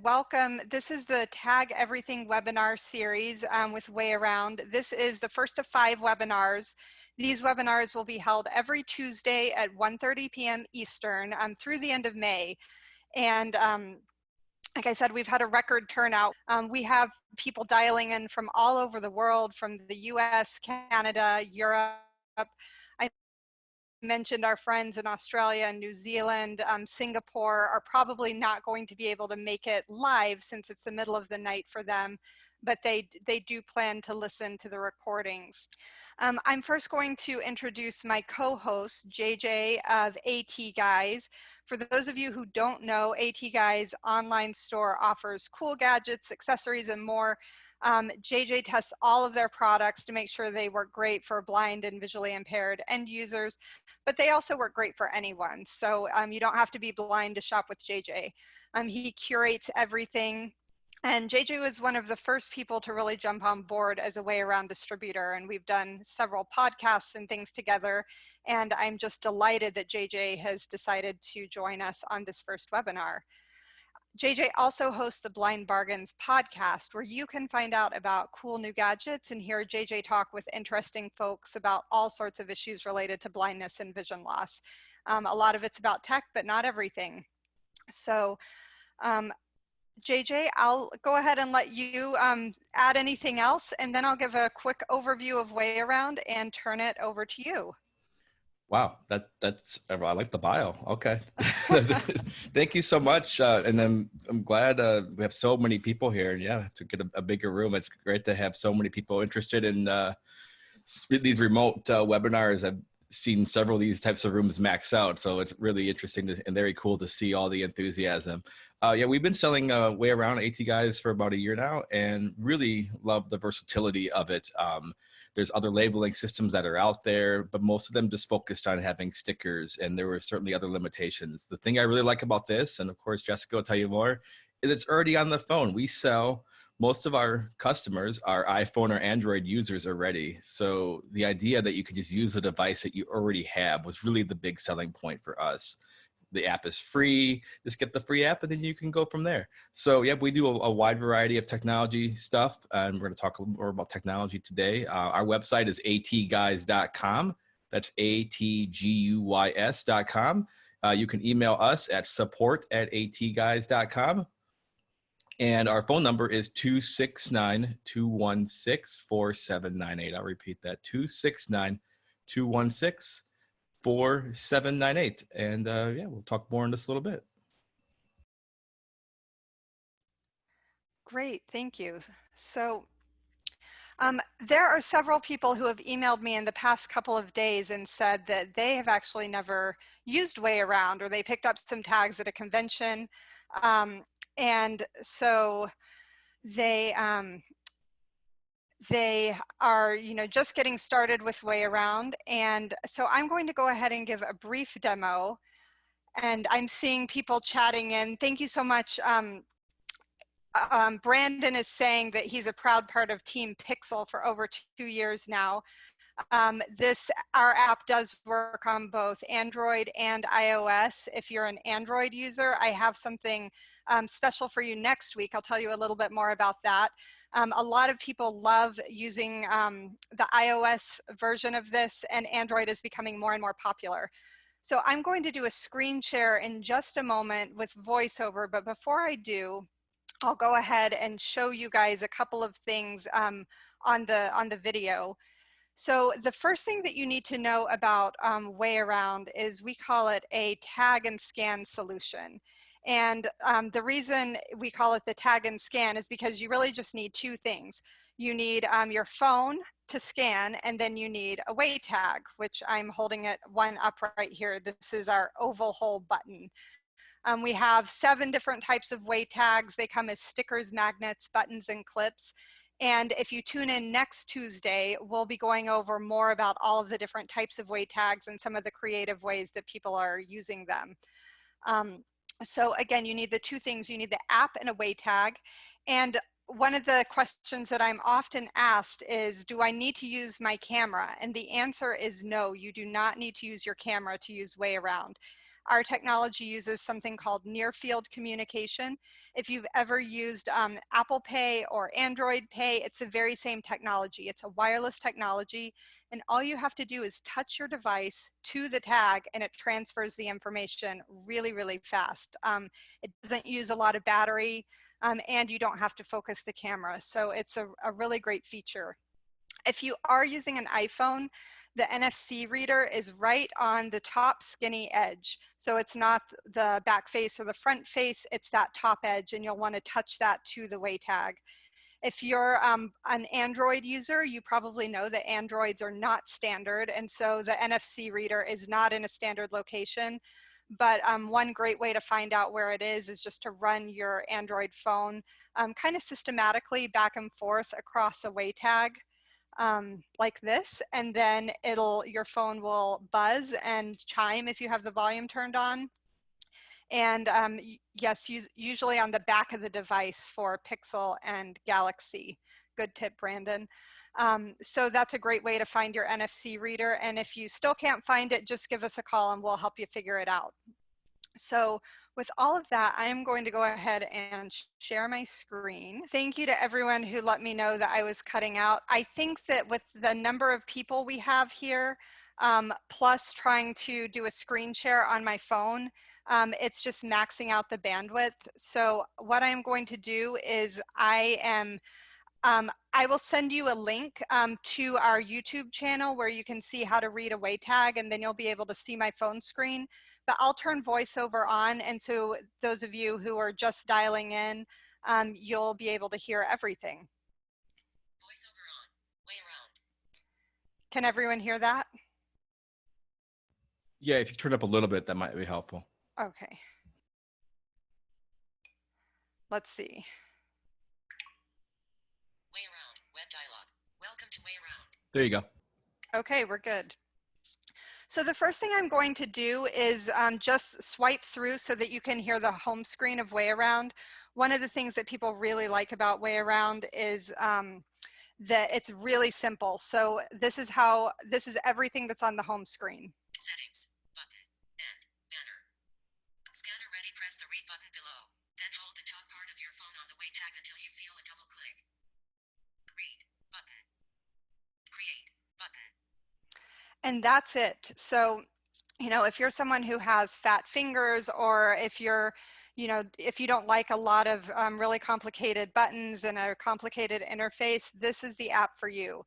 welcome. This is the Tag Everything webinar series with WayAround. This is the first of 5 webinars. These webinars will be held every Tuesday at 1:30 p.m. Eastern through the end of May. And like I said, we've had a record turnout. We have people dialing in from all over the world, from the US, Canada, Europe. I mentioned our friends in Australia and New Zealand. Singapore are probably not going to be able to make it live since it's the middle of the night for them, but they do plan to listen to the recordings. I'm first going to introduce my co-host, JJ of AT Guys. For those of you who don't know, AT Guys online store offers cool gadgets, accessories, and more. JJ tests all of their products to make sure they work great for blind and visually impaired end users, but they also work great for anyone. So you don't have to be blind to shop with JJ. He curates everything. And JJ was one of the first people to really jump on board as a WayAround distributor. And we've done several podcasts and things together. And I'm just delighted that JJ has decided to join us on this first webinar. JJ also hosts the Blind Bargains podcast, where you can find out about cool new gadgets and hear JJ talk with interesting folks about all sorts of issues related to blindness and vision loss. A lot of it's about tech, but not everything. So JJ, I'll go ahead and let you add anything else, and then I'll give a quick overview of WayAround and turn it over to you. Wow, that's I like the bio. Okay, thank you so much. And then I'm glad we have so many people here. And yeah, to get a bigger room, it's great to have so many people interested in these remote webinars. I've seen several of these types of rooms max out, so it's really interesting and very cool to see all the enthusiasm. Yeah, we've been selling WayAround AT Guys for about a year now, and really love the versatility of it. There's other labeling systems that are out there, but most of them just focused on having stickers, and there were certainly other limitations. The thing I really like about this, and of course Jessica will tell you more, is it's already on the phone. We sell, most of our customers are iPhone or Android users already. So the idea that you could just use a device that you already have was really the big selling point for us. The app is free. Just get the free app and then you can go from there. So yeah, we do a wide variety of technology stuff. And we're going to talk a little more about technology today. Our website is atguys.com. That's atguys.com. You can email us at support@atguys.com. And our phone number is 269-216-4798. I'll repeat that, 269-216-4798. And yeah, we'll talk more on this a little bit. Great, thank you. So there are several people who have emailed me in the past couple of days and said that they have actually never used WayAround, or they picked up some tags at a convention. And so they are, just getting started with WayAround. And so I'm going to go ahead and give a brief demo. And I'm seeing people chatting in. Thank you so much. Brandon is saying that he's a proud part of Team Pixel for over 2 years now. Our app does work on both Android and iOS. If you're an Android user, I have something special for you next week. I'll tell you a little bit more about that. A lot of people love using the iOS version of this, and Android is becoming more and more popular. So I'm going to do a screen share in just a moment with voiceover, but before I do, I'll go ahead and show you guys a couple of things on the video. So the first thing that you need to know about WayAround is we call it a tag and scan solution. And the reason we call it the tag and scan is because you really just need 2 things. You need your phone to scan, and then you need a Way tag, which I'm holding it one up right here. This is our oval hole button. We have 7 different types of Way tags. They come as stickers, magnets, buttons, and clips. And if you tune in next Tuesday, we'll be going over more about all of the different types of Way tags and some of the creative ways that people are using them. So again, you need the 2 things. You need the app and a Way tag. And one of the questions that I'm often asked is, do I need to use my camera? And the answer is no, you do not need to use your camera to use WayAround. Our technology uses something called near field communication. If you've ever used Apple Pay or Android Pay, it's the very same technology. It's a wireless technology, and all you have to do is touch your device to the tag and it transfers the information really, really fast. It doesn't use a lot of battery, and you don't have to focus the camera. So it's a really great feature. If you are using an iPhone, the NFC reader is right on the top skinny edge. So it's not the back face or the front face, it's that top edge, and you'll want to touch that to the WayTag. If you're an Android user, you probably know that Androids are not standard, and so the NFC reader is not in a standard location. But one great way to find out where it is just to run your Android phone kind of systematically back and forth across a WayTag like this, and then your phone will buzz and chime if you have the volume turned on. And yes, usually on the back of the device for Pixel and Galaxy. Good tip, Brandon. So that's a great way to find your NFC reader. And if you still can't find it, just give us a call and we'll help you figure it out. So with all of that, I am going to go ahead and share my screen. Thank you to everyone who let me know that I was cutting out. I think that with the number of people we have here, plus trying to do a screen share on my phone, it's just maxing out the bandwidth. So what I'm going to do is I will send you a link to our YouTube channel where you can see how to read a WayTag, and then you'll be able to see my phone screen. But I'll turn voiceover on, and so those of you who are just dialing in, you'll be able to hear everything. Voiceover on. WayAround. Can everyone hear that? Yeah, if you turn up a little bit, that might be helpful. Okay. Let's see. WayAround, web dialog. Welcome to WayAround. There you go. Okay, we're good. So the first thing I'm going to do is just swipe through so that you can hear the home screen of WayAround. One of the things that people really like about WayAround is that it's really simple. So this is everything that's on the home screen. Settings, button, and banner. Scanner ready, press the read button below. Then hold the top part of your phone on the WayTag until you feel a double click. Read button. Create button. And that's it. So, you know, if you're someone who has fat fingers, or if you're, you know, if you don't like a lot of really complicated buttons and a complicated interface, this is the app for you.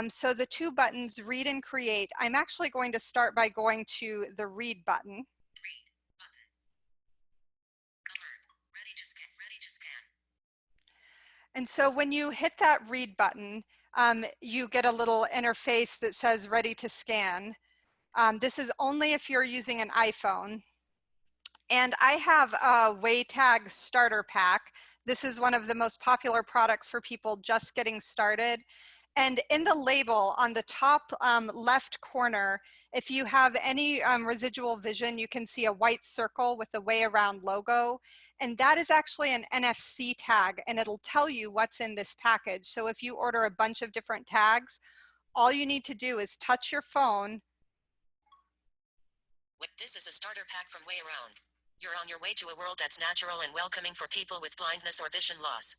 So the two buttons, read and create, I'm actually going to start by going to the read button. Read button. Alert, ready to scan, ready to scan. And so when you hit that read button, you get a little interface that says ready to scan. This is only if you're using an iPhone. And I have a WayTag starter pack. This is one of the most popular products for people just getting started. And in the label on the top left corner, if you have any residual vision, you can see a white circle with the WayAround logo. And that is actually an NFC tag, and it'll tell you what's in this package. So if you order a bunch of different tags, all you need to do is touch your phone. This is a starter pack from WayAround. You're on your way to a world that's natural and welcoming for people with blindness or vision loss.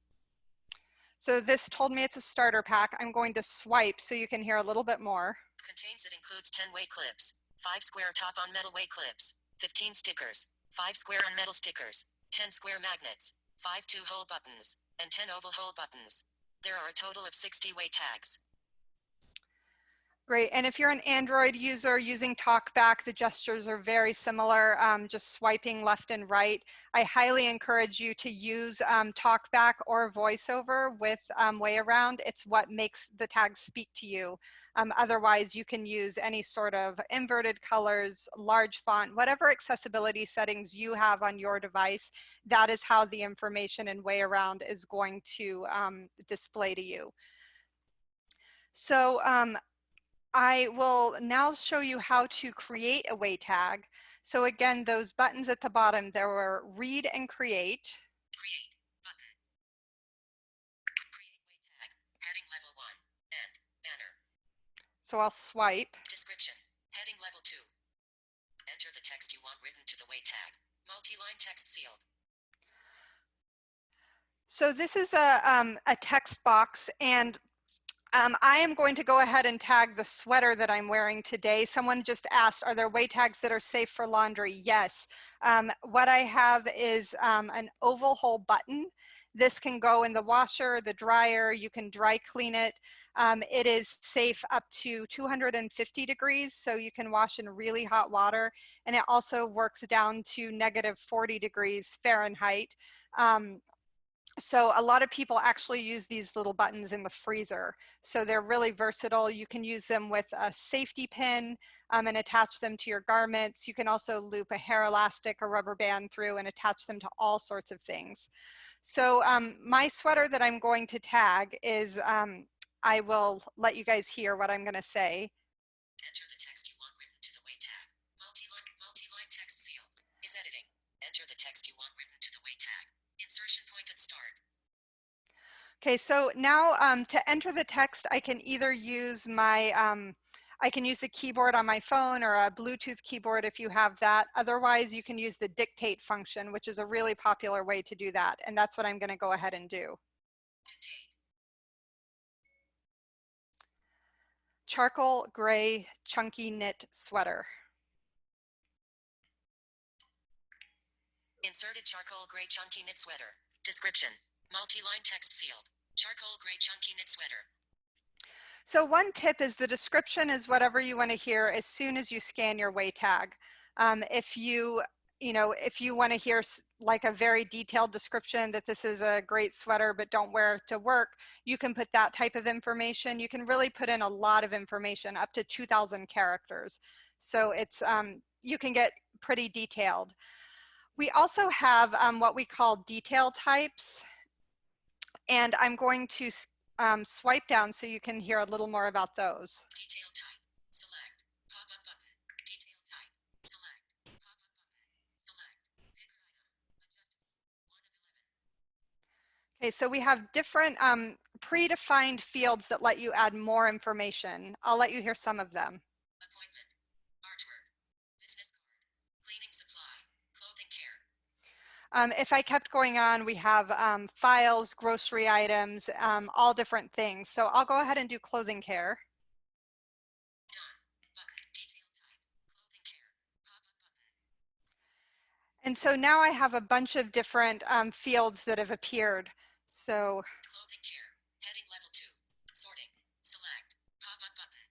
So this told me it's a starter pack. I'm going to swipe so you can hear a little bit more. It includes 10 way clips, 5 square top on metal way clips, 15 stickers, 5 square on metal stickers, 10 square magnets, 5 2-hole buttons, and 10 oval hole buttons. There are a total of 60 way tags. Great, and if you're an Android user using TalkBack, the gestures are very similar, just swiping left and right. I highly encourage you to use TalkBack or VoiceOver with WayAround. It's what makes the tags speak to you. Otherwise, you can use any sort of inverted colors, large font, whatever accessibility settings you have on your device. That is how the information in WayAround is going to display to you. So I will now show you how to create a WayTag. So again, those buttons at the bottom, there were read and create. Create button. Create WayTag, heading level 1, and banner. So I'll swipe. Description, heading level 2. Enter the text you want written to the So this is a text box, and I am going to go ahead and tag the sweater that I'm wearing today. Someone just asked, are there way tags that are safe for laundry? Yes. What I have is an oval hole button. This can go in the washer, the dryer, you can dry clean it. It is safe up to 250 degrees, so you can wash in really hot water. And it also works down to -40 degrees Fahrenheit. So a lot of people actually use these little buttons in the freezer. So they're really versatile. You can use them with a safety pin and attach them to your garments. You can also loop a hair elastic or rubber band through and attach them to all sorts of things. So my sweater that I'm going to tag is, I will let you guys hear what I'm going to say. Enter the text you want written to the way tag. Multi-line text field is editing. Enter the text you want written to the way tag. Insertion point at start. Okay, so now to enter the text, I can either use my, I can use the keyboard on my phone or a Bluetooth keyboard if you have that. Otherwise, you can use the dictate function, which is a really popular way to do that. And that's what I'm going to go ahead and do. Dictate. Charcoal gray chunky knit sweater. Inserted charcoal gray chunky knit sweater. Description. Multi-line text field. Charcoal gray chunky knit sweater. So one tip is the description is whatever you want to hear as soon as you scan your way tag. If you want to hear like a very detailed description that this is a great sweater but don't wear it to work, you can put that type of information. You can really put in a lot of information, up to 2,000 characters. So it's you can get pretty detailed. We also have what we call detail types. And I'm going to swipe down so you can hear a little more about those. Detail type. Select. Pop-up button. Detail type. Select. Pop-up button. Select. Picker item. Adjustable. 1 of 11. Okay, so we have different predefined fields that let you add more information. I'll let you hear some of them. Appointment. Artwork. Business card. Cleaning supply. Clothing care. If I kept going on, we have files, grocery items, all different things. So I'll go ahead and do clothing care. Done. Button. Detail type. Clothing care. Pop-up button. And so now I have a bunch of different fields that have appeared. So Clothing care. Heading level 2. Sorting. Select. Pop-up button.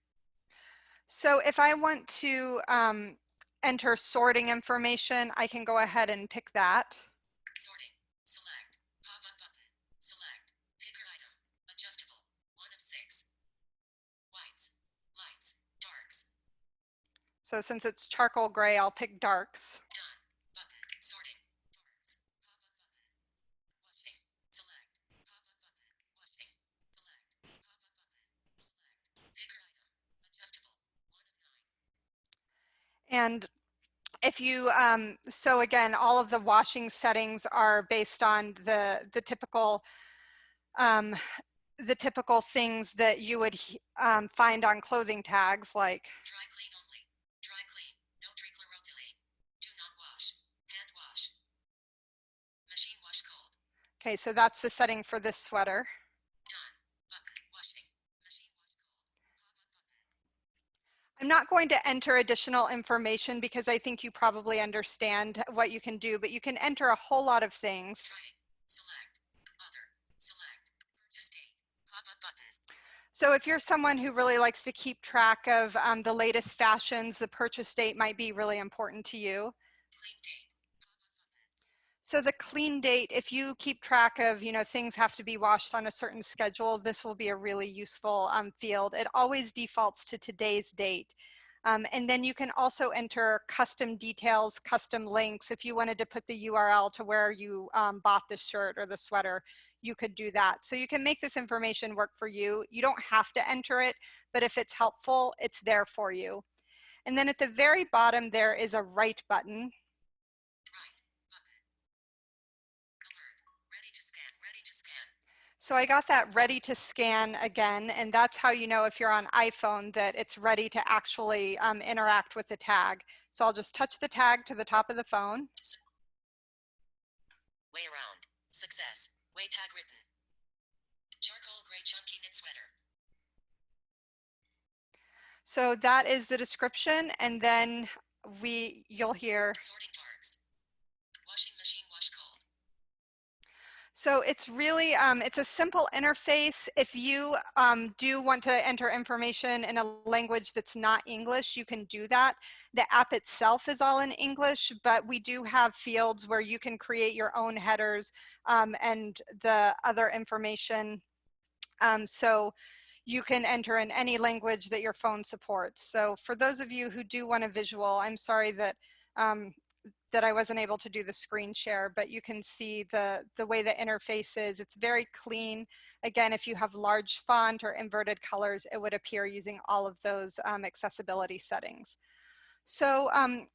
So if I want to enter sorting information, I can go ahead and pick that. Sorting. Select. Pop-up button. Select. Picker item. Adjustable. 1 of 6. Whites. Lights. Darks. So since it's charcoal gray, I'll pick darks. Done. Button. Sorting. Darks. Pop-up button. Washing. Select. Pop-up button. Washing. Select. Pop-up button. Select. Picker item. Adjustable. 1 of 9. And if you, so again, all of the washing settings are based on the typical things that you would find on clothing tags, like Dry clean only. Dry clean. No trichloroethylene. Do not wash. Hand wash. Machine wash cold. okay, so that's the setting for this sweater. Done. Button. Washing. Machine wash cold. Pop-up button. I'm not going to enter additional information because I think you probably understand what you can do, but you can enter a whole lot of things. Trying. Select. Other. Select. Purchase date. Pop-up button. So if you're someone who really likes to keep track of the latest fashions, the purchase date might be really important to you. Clean date. Pop-up button. So the clean date, if you keep track of, things have to be washed on a certain schedule, this will be a really useful field. It always defaults to today's date. And then you can also enter custom details, custom links. If you wanted to put the URL to where you bought the shirt or the sweater, you could do that. So you can make this information work for you. You don't have to enter it, but if it's helpful, it's there for you. And then at the very bottom, there is a write button. Right. Button. Alert. Ready to scan. Ready to scan. So I got that ready to scan again, and that's how you know if you're on iPhone that it's ready to actually interact with the tag. So I'll just touch the tag to the top of the phone. WayAround. Success. Way tag written. Charcoal gray chunky knit sweater. So that is the description, and then you'll hear. Sorting tarps. Washing machine wash cold. So it's really, it's a simple interface. If you do want to enter information in a language that's not English, you can do that. The app itself is all in English, but we do have fields where you can create your own headers and the other information. So you can enter in any language that your phone supports. So for those of you who do want a visual, I'm sorry that that I wasn't able to do the screen share, but you can see the way the interface is. It's very clean. Again, if you have large font or inverted colors, it would appear using all of those accessibility settings. So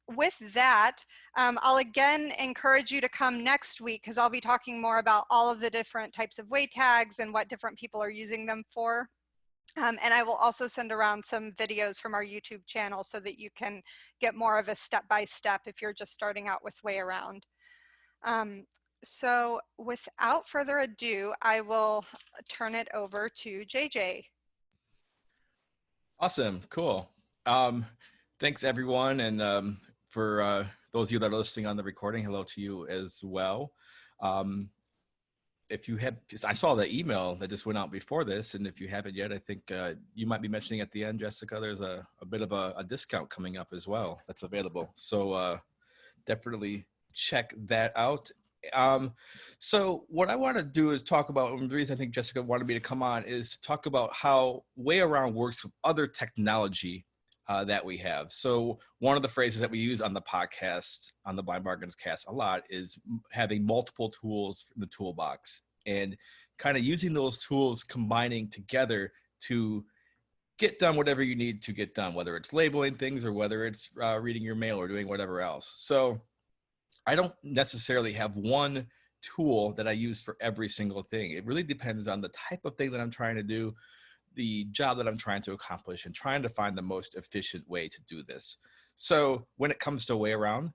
with that, I'll again encourage you to come next week because I'll be talking more about all of the different types of way tags and what different people are using them for. And I will also send around some videos from our YouTube channel so that you can get more of a step-by-step if you're just starting out with WayAround. So without further ado, I will turn it over to JJ. Awesome, cool. Thanks everyone, and for those of you that are listening on the recording, hello to you as well. If you have, I saw the email that just went out before this, and if you haven't yet, I think you might be mentioning at the end, Jessica, there's a bit of a discount coming up as well that's available. So definitely check that out. So what I want to do is talk about, and the reason I think Jessica wanted me to come on is to talk about how WayAround works with other technology that we have. So one of the phrases that we use on the podcast, on the Blind Bargains cast a lot, is having multiple tools in the toolbox and kind of using those tools, combining together to get done whatever you need to get done, whether it's labeling things or whether it's reading your mail or doing whatever else. So I don't necessarily have one tool that I use for every single thing. It really depends on the type of thing that I'm trying to do, the job that I'm trying to accomplish, and trying to find the most efficient way to do this. So when it comes to WayAround,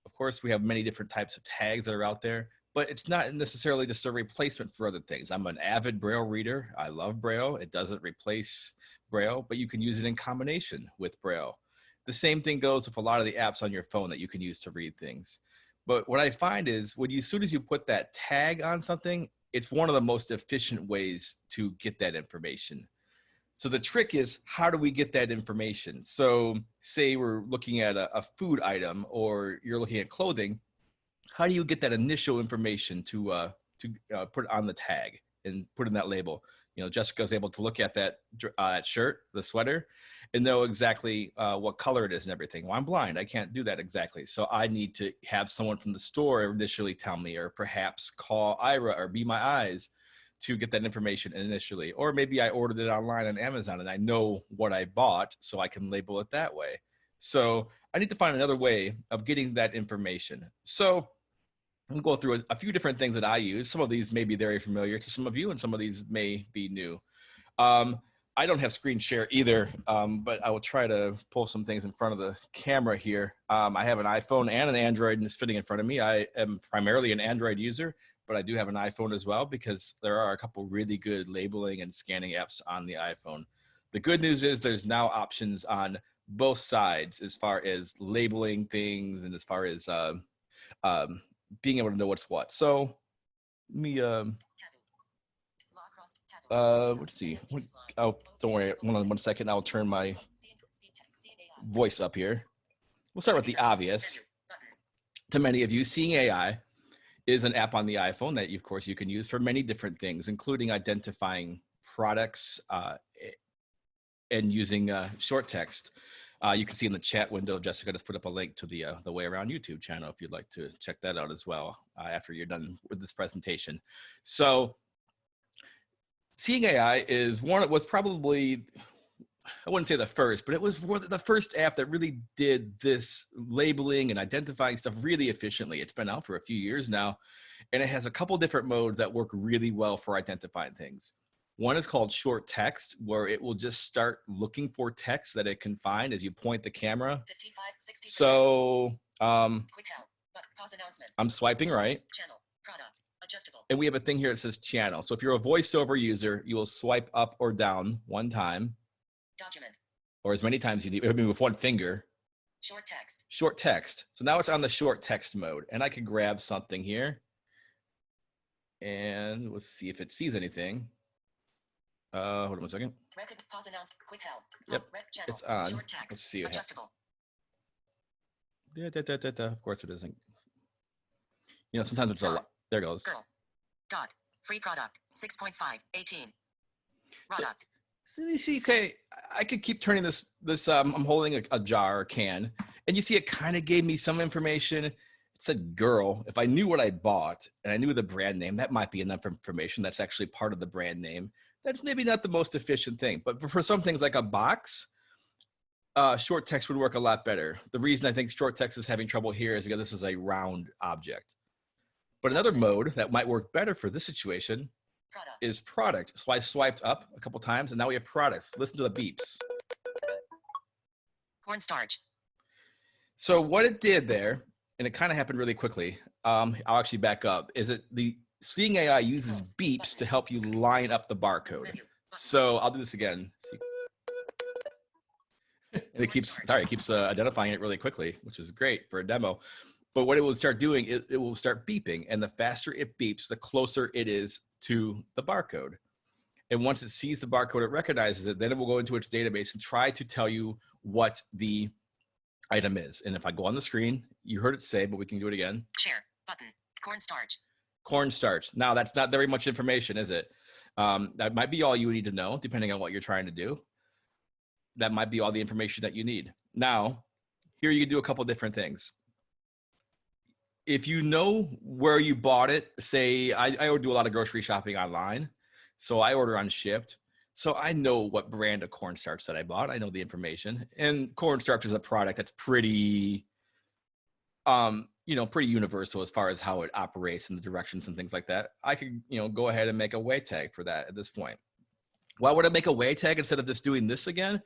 of course, we have many different types of tags that are out there, but it's not necessarily just a replacement for other things. I'm an avid Braille reader. I love Braille. It doesn't replace Braille, but you can use it in combination with Braille. The same thing goes with a lot of the apps on your phone that you can use to read things. But what I find is as soon as you put that tag on something, it's one of the most efficient ways to get that information. So the trick is, how do we get that information? So say we're looking at a food item or you're looking at clothing. How do you get that initial information to put it on the tag and put in that label? You know, Jessica's able to look at that shirt, the sweater, and know exactly what color it is and everything. Well, I'm blind. I can't do that exactly. So I need to have someone from the store initially tell me, or perhaps call Ira or Be My Eyes to get that information initially. Or maybe I ordered it online on Amazon and I know what I bought, so I can label it that way. So I need to find another way of getting that information. So I'm going to go through a few different things that I use. Some of these may be very familiar to some of you, and some of these may be new. I don't have screen share either, but I will try to pull some things in front of the camera here. I have an iPhone and an Android, and it's fitting in front of me. I am primarily an Android user, but I do have an iPhone as well because there are a couple really good labeling and scanning apps on the iPhone. The good news is there's now options on both sides as far as labeling things and as far as being able to know what's what. So let me let's see. Oh, don't worry. One second. I'll turn my voice up here. We'll start with the obvious. To many of you, Seeing AI is an app on the iPhone that, of course, you can use for many different things, including identifying products and using short text. You can see in the chat window, Jessica just put up a link to the WayAround YouTube channel if you'd like to check that out as well after you're done with this presentation. So Seeing AI was probably, I wouldn't say the first, but it was the first app that really did this labeling and identifying stuff really efficiently. It's been out for a few years now, and it has a couple different modes that work really well for identifying things. One is called short text, where it will just start looking for text that it can find as you point the camera. 55, 60%. So quick help, pause announcements. I'm swiping right. Channel, product, Adjustable. And we have a thing here that says channel. So if you're a voiceover user, you will swipe up or down one time. Document. Or as many times you need, I mean, with one finger. Short text. Short text. So now it's on the short text mode. And I can grab something here. And let's see if it sees anything. Hold on one second. Pause announce. Quick help. Yep. Channel. It's on. Short text. Let's see. Adjustable. Of course it isn't. You know, sometimes it's a lot. There it goes. Girl. Dot. Free product. 6.5. 18. Product. So you see, okay, I could keep turning this. I'm holding a jar or can, and you see, it kind of gave me some information. It said "girl." If I knew what I bought and I knew the brand name, that might be enough information. That's actually part of the brand name. That's maybe not the most efficient thing, but for some things like a box, short text would work a lot better. The reason I think short text is having trouble here is because this is a round object. But another mode that might work better for this situation is product. So I swiped up a couple times, and now we have products. Listen to the beeps. Cornstarch. So what it did there, and it kind of happened really quickly, I'll actually back up, is it the Seeing AI uses beeps to help you line up the barcode. So I'll do this again. And it keeps identifying it really quickly, which is great for a demo. But what it will start doing, it will start beeping. And the faster it beeps, the closer it is to the barcode. And once it sees the barcode, it recognizes it, then it will go into its database and try to tell you what the item is. And if I go on the screen, you heard it say, but we can do it again. Share button. Cornstarch. Cornstarch. Now, that's not very much information, is it? That might be all you need to know, depending on what you're trying to do. That might be all the information that you need. Now, here you can do a couple different things. If you know where you bought it, say, I do a lot of grocery shopping online, so I order on Shipt. So I know what brand of cornstarch that I bought. I know the information. And cornstarch is a product that's pretty, pretty universal as far as how it operates and the directions and things like that. I could, go ahead and make a way tag for that at this point. Why would I make a way tag instead of just doing this again?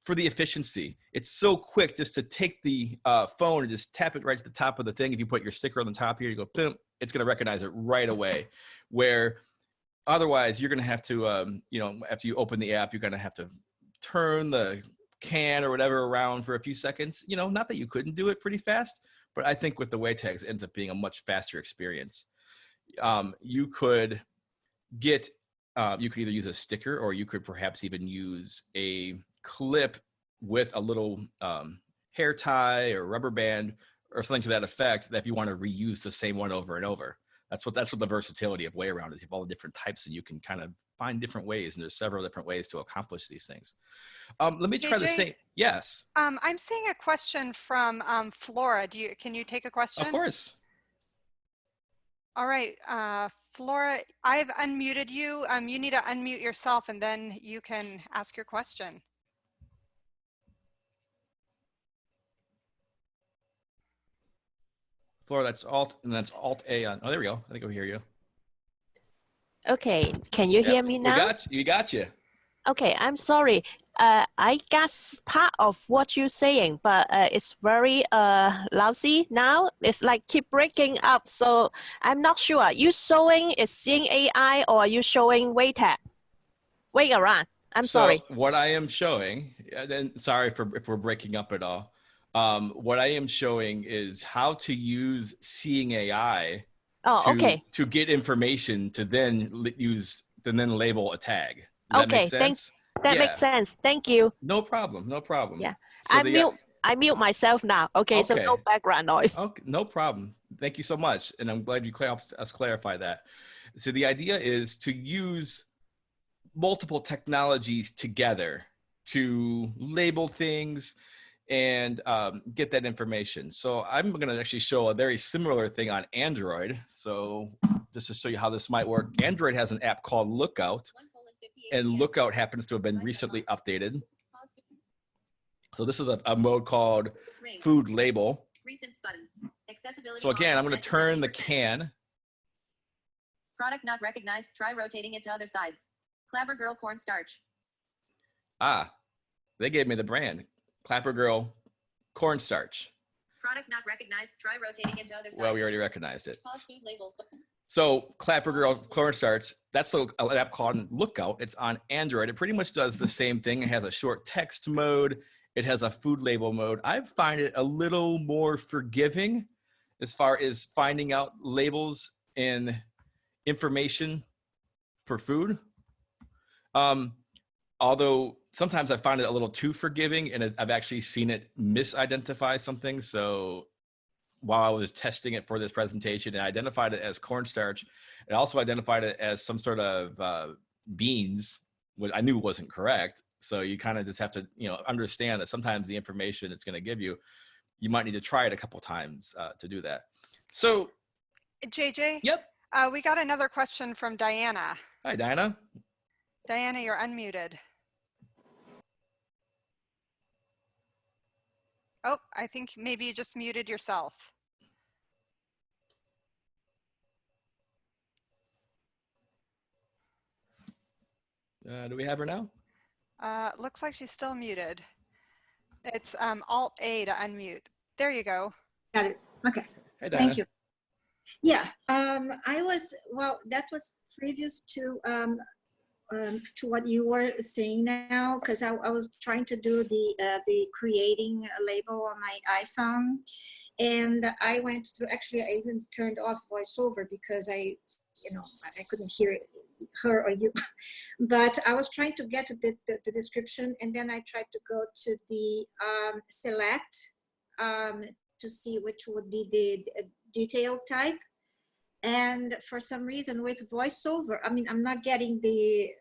For the efficiency. It's so quick just to take the phone and just tap it right to the top of the thing. If you put your sticker on the top here, you go, boom, it's going to recognize it right away. Where otherwise you're going to have to, after you open the app, you're going to have to turn the can or whatever around for a few seconds. Not that you couldn't do it pretty fast, but I think with the way tags, it ends up being a much faster experience. You could either use a sticker, or you could perhaps even use a clip with a little hair tie or rubber band or something to that effect, that if you want to reuse the same one over and over. That's what the versatility of WayAround is. You have all the different types, and you can kind of find different ways, and there's several different ways to accomplish these things. Let me try the same. Yes. I'm seeing a question from Flora. Can you take a question? Of course. All right, Flora, I've unmuted you. You need to unmute yourself, and then you can ask your question. Flora, that's Alt, and that's Alt A on. Oh, there we go. I think I hear you. Okay, can you hear me now? We got you. Okay, I'm sorry. I got part of what you're saying, but it's very lousy now. It's like keep breaking up, so I'm not sure. You showing is Seeing AI, or are you showing WayAround? I'm sorry. So what I am showing, then sorry if we're breaking up at all. What I am showing is how to use Seeing AI to get information to then label a tag. Does that make sense? That makes sense. Thank you. No problem. No problem. Yeah. So I mute myself now. Okay, so no background noise. Okay, no problem. Thank you so much. And I'm glad you helped us clarify that. So the idea is to use multiple technologies together to label things and get that information. So I'm going to actually show a very similar thing on Android. So just to show you how this might work, Android has an app called Lookout, and Lookout happens to have been recently updated. So this is a mode called Food Label. So again, I'm going to turn the can. Product not recognized. Try rotating it to other sides. Clapper Girl Cornstarch. They gave me the brand. Clapper Girl Cornstarch. Product not recognized. Try rotating it to other sides. Well, we already recognized it. Pause food label. So Clapper Girl Cornstarch, that's an app called Lookout. It's on Android. It pretty much does the same thing. It has a short text mode. It has a food label mode. I find it a little more forgiving as far as finding out labels and information for food. Although sometimes I find it a little too forgiving, and I've actually seen it misidentify something. So while I was testing it for this presentation, and identified it as cornstarch, it also identified it as some sort of beans, which I knew wasn't correct. So you kind of just have to, understand that sometimes the information it's going to give you, you might need to try it a couple times to do that. So, JJ? Yep. We got another question from Diana. Hi, Diana. Diana, you're unmuted. Oh, I think maybe you just muted yourself. Do we have her now? Looks like she's still muted. It's Alt-A to unmute. There you go. Got it. Okay. Hey, Diana. Thank you. Yeah, that was previous to what you were saying now, because I was trying to do the creating a label on my iPhone, and I went through. Actually, I even turned off VoiceOver because I couldn't hear her or you, but I was trying to get to the description, and then I tried to go to the select to see which would be the detail type. And for some reason with VoiceOver, I'm not getting the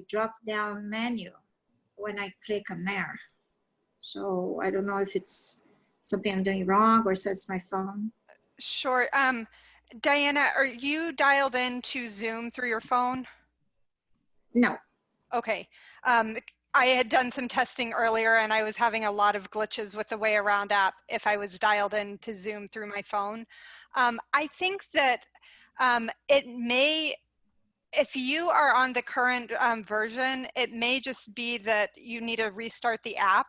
drop down menu when I click on there. So I don't know if it's something I'm doing wrong or so it's my phone. Sure. Diana, are you dialed into Zoom through your phone? No. Okay. I had done some testing earlier and I was having a lot of glitches with the WayAround app if I was dialed into Zoom through my phone. I think that it may, if you are on the current version, it may just be that you need to restart the app.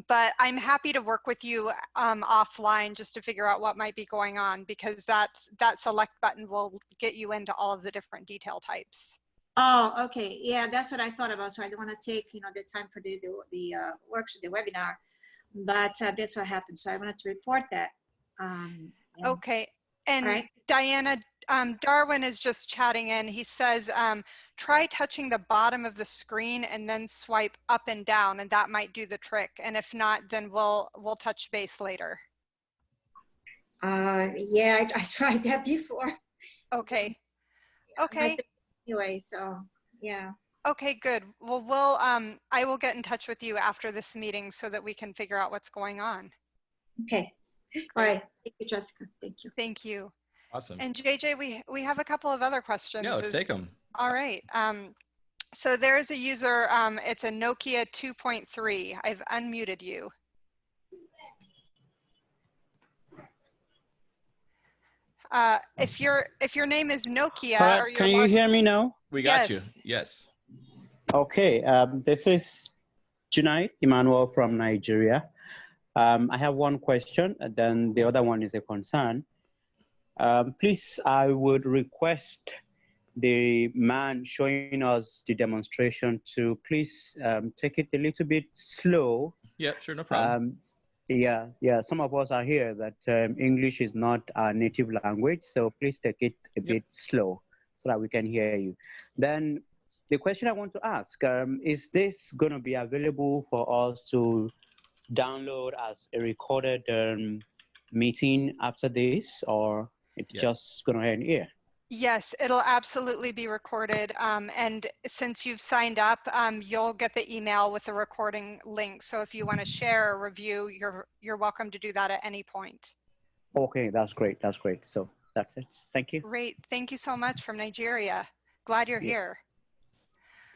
But I'm happy to work with you offline just to figure out what might be going on, because that select button will get you into all of the different detail types. Oh, okay. Yeah, that's what I thought about. So I don't want to take, the time for the workshop, the webinar, but that's what happened. So I wanted to report that. Okay. And right. Diana, Darwin is just chatting in. He says, try touching the bottom of the screen and then swipe up and down, and that might do the trick. And if not, then we'll touch base later. Yeah, I tried that before. Okay. Okay. Anyway, so yeah. Okay, good. Well, I will get in touch with you after this meeting so that we can figure out what's going on. Okay. All right. Thank you, Jessica. Thank you. Thank you. Awesome. And JJ, we have a couple of other questions. Yeah, let's take them. All right. So there's a user, it's a Nokia 2.3. I've unmuted you. If your name is Nokia, or can you hear me now? We got Yes. you. Yes. Okay. This is Junaid Emmanuel from Nigeria. I have one question, and then the other one is a concern. Please, I would request the man showing us the demonstration to please take it a little bit slow. Yeah, sure, no problem. Yeah. Some of us are here that English is not our native language, so please take it a bit slow so that we can hear you. Then the question I want to ask, is this going to be available for us to download as a recorded meeting after this, or it's just going to end here? Yes, it'll absolutely be recorded. And since you've signed up, you'll get the email with the recording link. So if you want to share or review, you're welcome to do that at any point. Okay, that's great. That's great. So that's it. Thank you. Great. Thank you so much from Nigeria. Glad you're here.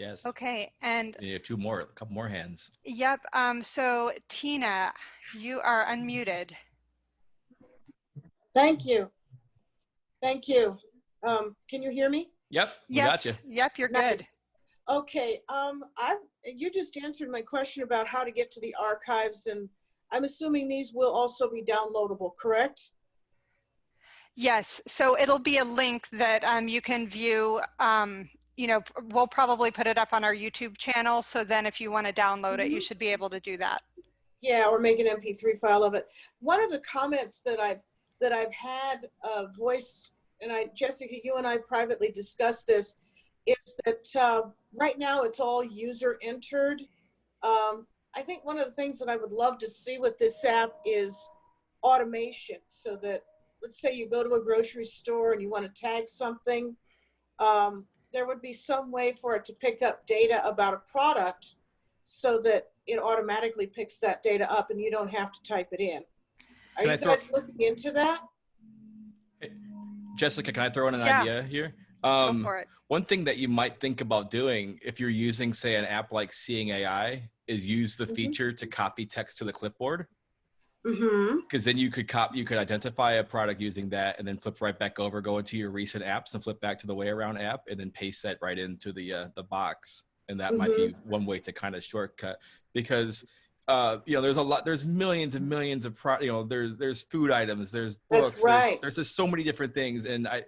Yes. Okay. And you have a couple more hands. Yep. So Tina, you are unmuted. Thank you. Thank you. Can you hear me? Yep. Yes. Got you. Yep. You're good. Nice. Okay. You just answered my question about how to get to the archives, and I'm assuming these will also be downloadable, correct? Yes, so it'll be a link that you can view. You know, we'll probably put it up on our YouTube channel. So then if you want to download it, you should be able to do that. Yeah, or make an MP3 file of it. One of the comments that I've had voiced, and Jessica, you and I privately discussed this, is that right now it's all user entered. I think one of the things that I would love to see with this app is automation, so that, let's say you go to a grocery store and you want to tag something, there would be some way for it to pick up data about a product so that it automatically picks that data up and you don't have to type it in. Are you guys looking into that? Hey, Jessica, can I throw in an Yeah. idea here? Go for it. One thing that you might think about doing if you're using, say, an app like Seeing AI is use the feature to copy text to the clipboard. Because then you could identify a product using that and then flip right back over, go into your recent apps and flip back to the WayAround app and then paste that right into the box. And that might be one way to kind of shortcut, because you know, there's millions and millions of there's food items, there's books, That's right. there's just so many different things. And I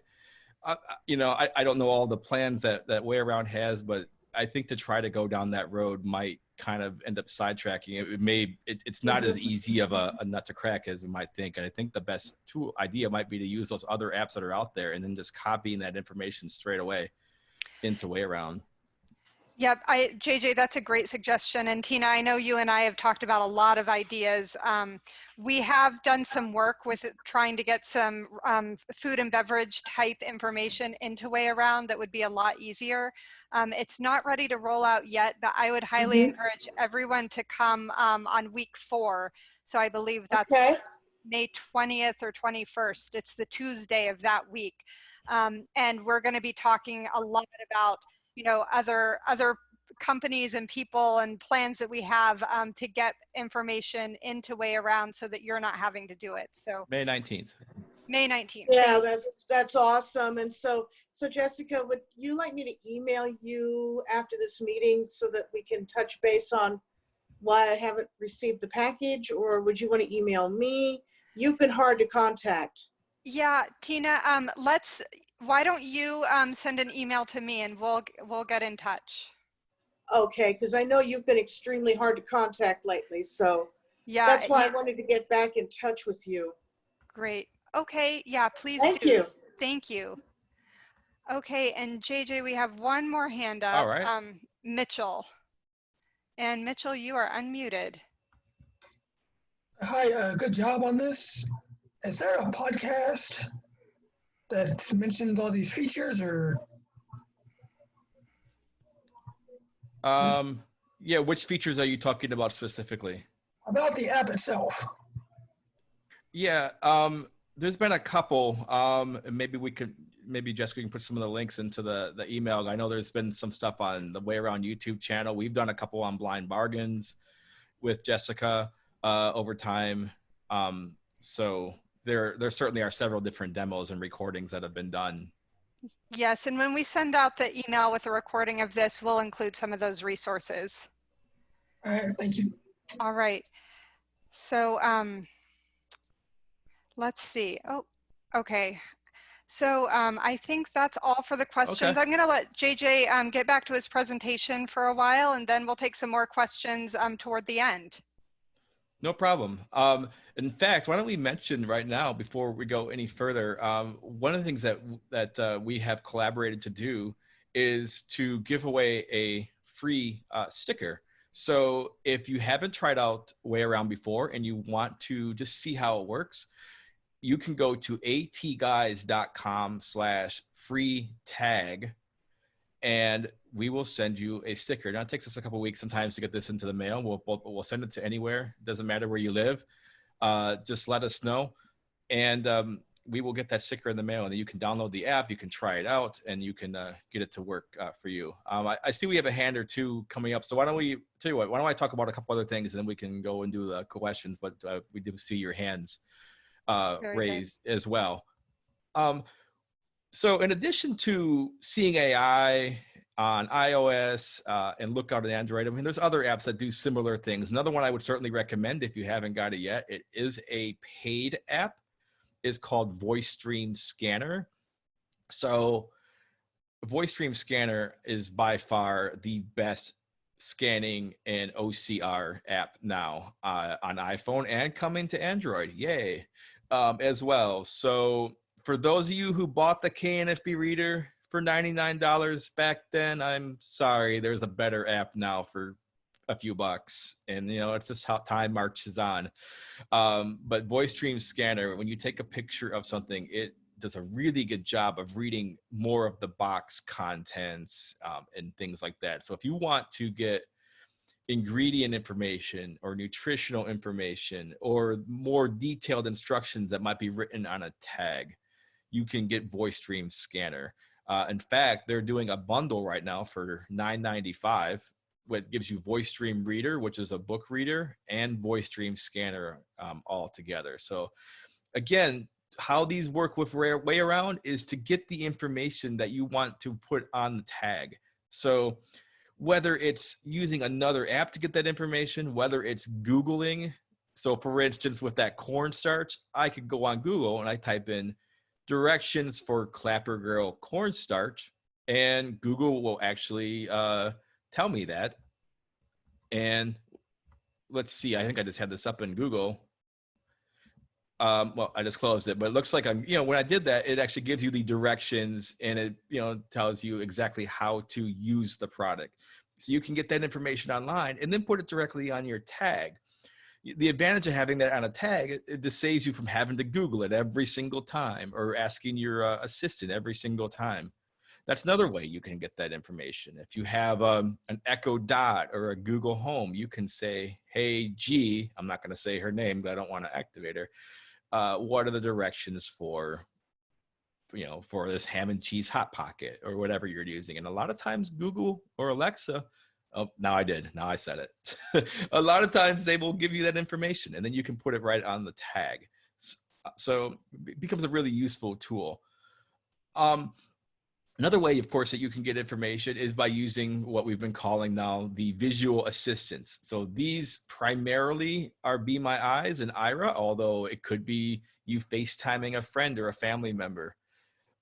don't know all the plans that WayAround has, but I think to try to go down that road might kind of end up sidetracking it. It's not as easy of a nut to crack as we might think. And I think the best idea might be to use those other apps that are out there and then just copying that information straight away into WayAround. Yep, JJ, that's a great suggestion. And Tina, I know you and I have talked about a lot of ideas. We have done some work with trying to get some food and beverage type information into WayAround that would be a lot easier. It's not ready to roll out yet, but I would highly encourage everyone to come on week 4. So I believe that's May 20th or 21st. It's the Tuesday of that week. And we're going to be talking a lot about, you know, other companies and people and plans that we have to get information into WayAround so that you're not having to do it. So May 19th. May 19th. Yeah, that's awesome. And so Jessica, would you like me to email you after this meeting so that we can touch base on why I haven't received the package, or would you want to email me? You've been hard to contact. Yeah, Tina, why don't you send an email to me and we'll get in touch. Okay, because I know you've been extremely hard to contact lately, so yeah, that's why I wanted to get back in touch with you. Great. Okay, yeah, please do. Thank you. Thank you. Okay, and JJ, we have one more hand up. All right. Mitchell. And Mitchell, you are unmuted. Hi, good job on this. Is there a podcast that mentions all these features, or? Yeah, which features are you talking about specifically? About the app itself. Yeah, there's been a couple. Maybe Jessica can put some of the links into the email. I know there's been some stuff on the WayAround YouTube channel. We've done a couple on blind bargains with Jessica over time. So there certainly are several different demos and recordings that have been done. Yes, and when we send out the email with a recording of this, we'll include some of those resources. All right, thank you. All right. So let's see. Oh, okay. So I think that's all for the questions. Okay. I'm going to let JJ get back to his presentation for a while, and then we'll take some more questions toward the end. No problem. In fact, why don't we mention right now, before we go any further, one of the things that we have collaborated to do is to give away a free sticker. So if you haven't tried out WayAround before and you want to just see how it works, you can go to atguys.com/freetag, and we will send you a sticker. Now, it takes us a couple of weeks sometimes to get this into the mail. We'll send it to anywhere. Doesn't matter where you live. Just let us know, and we will get that sticker in the mail. And then you can download the app, you can try it out, and you can get it to work for you. I see we have a hand or two coming up. So why don't we tell you what? Why don't I talk about a couple other things, and then we can go and do the questions. But we do see your hands raised as well. So in addition to Seeing AI on iOS and Lookout on Android, I mean, there's other apps that do similar things. Another one I would certainly recommend if you haven't got it yet, it is a paid app. is called Voice Stream Scanner. So Voice Stream Scanner is by far the best scanning and OCR app now on iPhone and coming to Android. Yay. As well. So for those of you who bought the KNFB reader for $99 back then, I'm sorry, there's a better app now for a few bucks, and you know, it's just how time marches on. But Voice Stream Scanner, when you take a picture of something, it does a really good job of reading more of the box contents and things like that. So if you want to get ingredient information or nutritional information or more detailed instructions that might be written on a tag, you can get Voice Stream Scanner. In fact, they're doing a bundle right now for $9.95, which gives you Voice Stream Reader, which is a book reader, and Voice Stream Scanner all together. So again, how these work with WayAround is to get the information that you want to put on the tag. So whether it's using another app to get that information, whether it's Googling. So for instance, with that cornstarch, I could go on Google and I type in directions for Clapper Girl cornstarch, and Google will actually tell me that. And let's see, I think I just had this up in Google. Well, I just closed it, but it looks like when I did that, it actually gives you the directions, and it, tells you exactly how to use the product. So you can get that information online and then put it directly on your tag. The advantage of having that on a tag, it just saves you from having to Google it every single time or asking your assistant every single time. That's another way you can get that information. If you have an Echo Dot or a Google Home, you can say, hey, G, I'm not going to say her name, but I don't want to activate her. What are the directions for this ham and cheese hot pocket or whatever you're using? And a lot of times Google or Alexa, now I said it. A lot of times they will give you that information, and then you can put it right on the tag. So it becomes a really useful tool. Another way, of course, that you can get information is by using what we've been calling now the visual assistants. So these primarily are Be My Eyes and Aira, although it could be you FaceTiming a friend or a family member,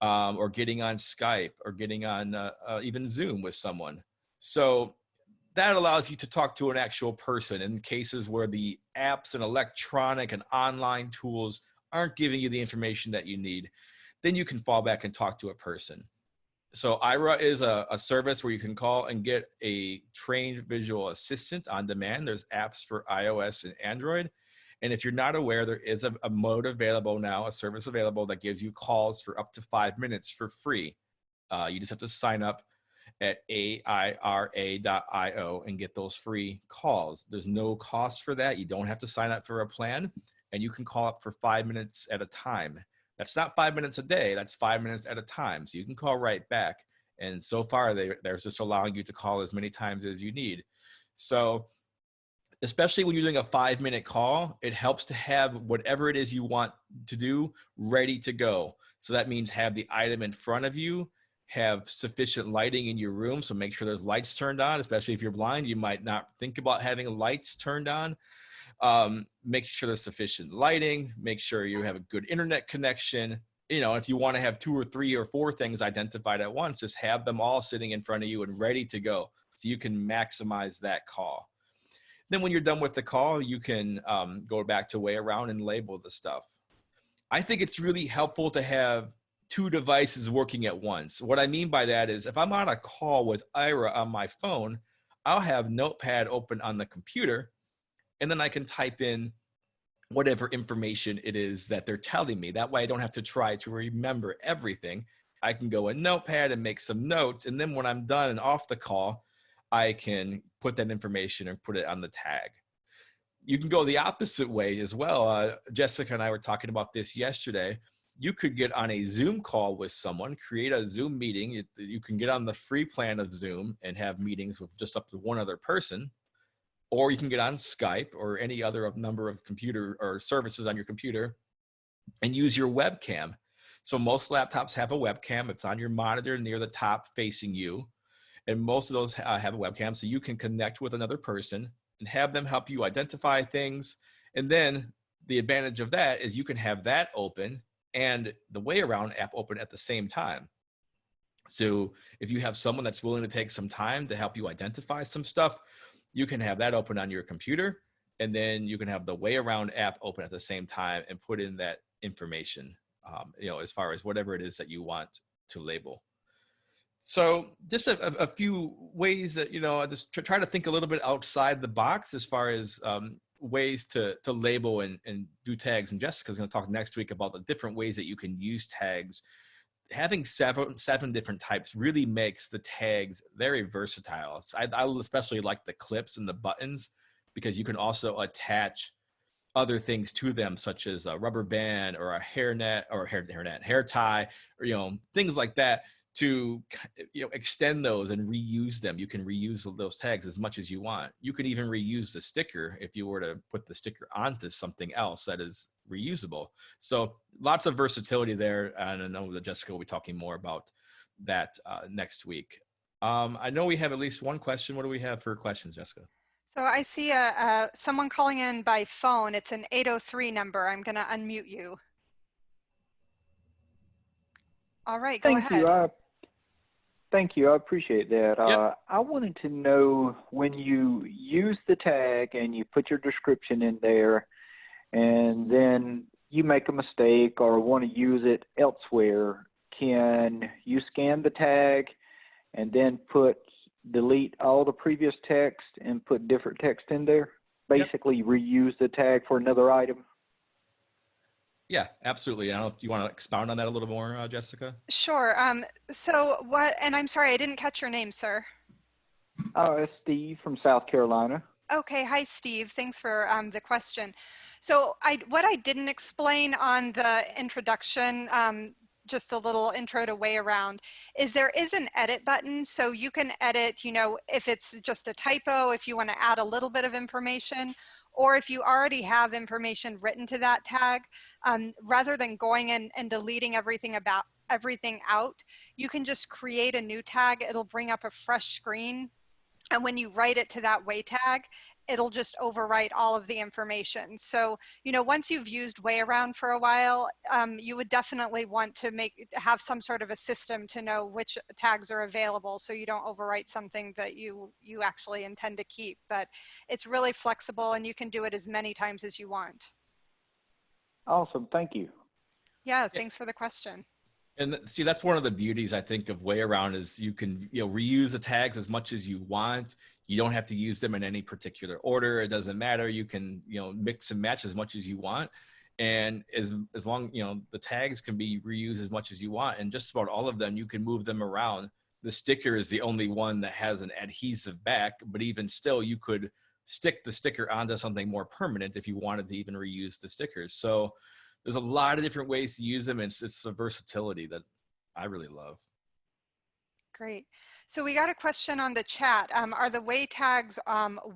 or getting on Skype, or getting on even Zoom with someone. So that allows you to talk to an actual person in cases where the apps and electronic and online tools aren't giving you the information that you need. Then you can fall back and talk to a person. So Aira is a service where you can call and get a trained visual assistant on demand. There's apps for iOS and Android. And if you're not aware, there is a mode available now, a service available that gives you calls for up to 5 minutes for free. You just have to sign up at aira.io and get those free calls. There's no cost for that. You don't have to sign up for a plan, and you can call up for 5 minutes at a time. That's not 5 minutes a day, that's 5 minutes at a time. So you can call right back. And so far, they're just allowing you to call as many times as you need. So especially when you're doing a 5 minute call, it helps to have whatever it is you want to do ready to go. So that means have the item in front of you, have sufficient lighting in your room. So make sure there's lights turned on, especially if you're blind, you might not think about having lights turned on. Make sure there's sufficient lighting, make sure you have a good internet connection. If you want to have 2 or 3 or 4 things identified at once, just have them all sitting in front of you and ready to go so you can maximize that call. Then when you're done with the call, you can go back to WayAround and label the stuff. I think it's really helpful to have 2 devices working at once. What I mean by that is if I'm on a call with Aira on my phone, I'll have Notepad open on the computer, and then I can type in whatever information it is that they're telling me. That way I don't have to try to remember everything. I can go in Notepad and make some notes, and then when I'm done and off the call, I can put that information and put it on the tag. You can go the opposite way as well. Jessica and I were talking about this yesterday. You could get on a Zoom call with someone, create a Zoom meeting. You can get on the free plan of Zoom and have meetings with just up to 1 other person. Or you can get on Skype or any other number of computer or services on your computer and use your webcam. So most laptops have a webcam. It's on your monitor near the top facing you. And most of those have a webcam, so you can connect with another person and have them help you identify things. And then the advantage of that is you can have that open and the WayAround app open at the same time. So if you have someone that's willing to take some time to help you identify some stuff, you can have that open on your computer, and then you can have the WayAround app open at the same time and put in that information, as far as whatever it is that you want to label. So just a few ways that, just try to think a little bit outside the box as far as ways to label and do tags. And Jessica's going to talk next week about the different ways that you can use tags. Having seven different types really makes the tags very versatile. So I especially like the clips and the buttons, because you can also attach other things to them, such as a rubber band or a hairnet or hair tie, or things like that, to extend those and reuse them. You can reuse those tags as much as you want. You can even reuse the sticker if you were to put the sticker onto something else that is reusable. So lots of versatility there, and I know that Jessica will be talking more about that next week. I know we have at least one question. What do we have for questions, Jessica? So I see someone calling in by phone. It's an 803 number. I'm going to unmute you. All right, go ahead. Thank you. I appreciate that. Yep. I wanted to know, when you use the tag and you put your description in there, and then you make a mistake or want to use it elsewhere, can you scan the tag and then delete all the previous text and put different text in there? Basically, reuse the tag for another item? Yeah, absolutely. I don't know if you want to expound on that a little more, Jessica. Sure. So what, and I'm sorry, I didn't catch your name, sir. It's Steve from South Carolina. Okay, hi Steve, thanks for the question. So what I didn't explain on the introduction, just a little intro to WayAround, is there is an edit button. So you can edit, if it's just a typo, if you want to add a little bit of information, or if you already have information written to that tag, rather than going in and deleting everything out, you can just create a new tag. It'll bring up a fresh screen. And when you write it to that way tag, it'll just overwrite all of the information. So, once you've used WayAround for a while, you would definitely want to have some sort of a system to know which tags are available, so you don't overwrite something that you actually intend to keep. But it's really flexible, and you can do it as many times as you want. Awesome. Thank you. Yeah, thanks for the question. And see, that's one of the beauties, I think, of WayAround, is you can reuse the tags as much as you want. You don't have to use them in any particular order. It doesn't matter. You can mix and match as much as you want, and as long the tags can be reused as much as you want. And just about all of them, you can move them around. The sticker is the only one that has an adhesive back, but even still, you could stick the sticker onto something more permanent if you wanted to even reuse the stickers. So there's a lot of different ways to use them. It's the versatility that I really love. Great. So we got a question on the chat. Are the Way tags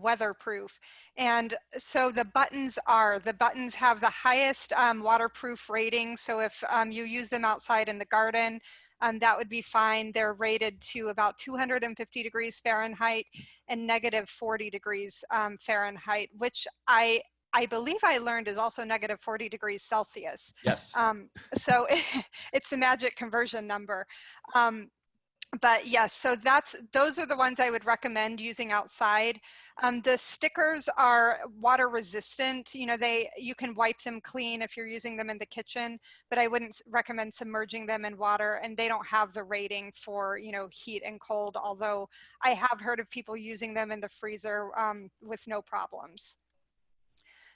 weatherproof? And so the buttons have the highest waterproof rating. So if you use them outside in the garden, that would be fine. They're rated to about 250 degrees Fahrenheit and negative 40 degrees Fahrenheit, which I believe I learned is also negative 40 degrees Celsius. Yes. So it's the magic conversion number. But yes, so those are the ones I would recommend using outside. The stickers are water resistant. You can wipe them clean if you're using them in the kitchen, but I wouldn't recommend submerging them in water, and they don't have the rating for, heat and cold, although I have heard of people using them in the freezer with no problems.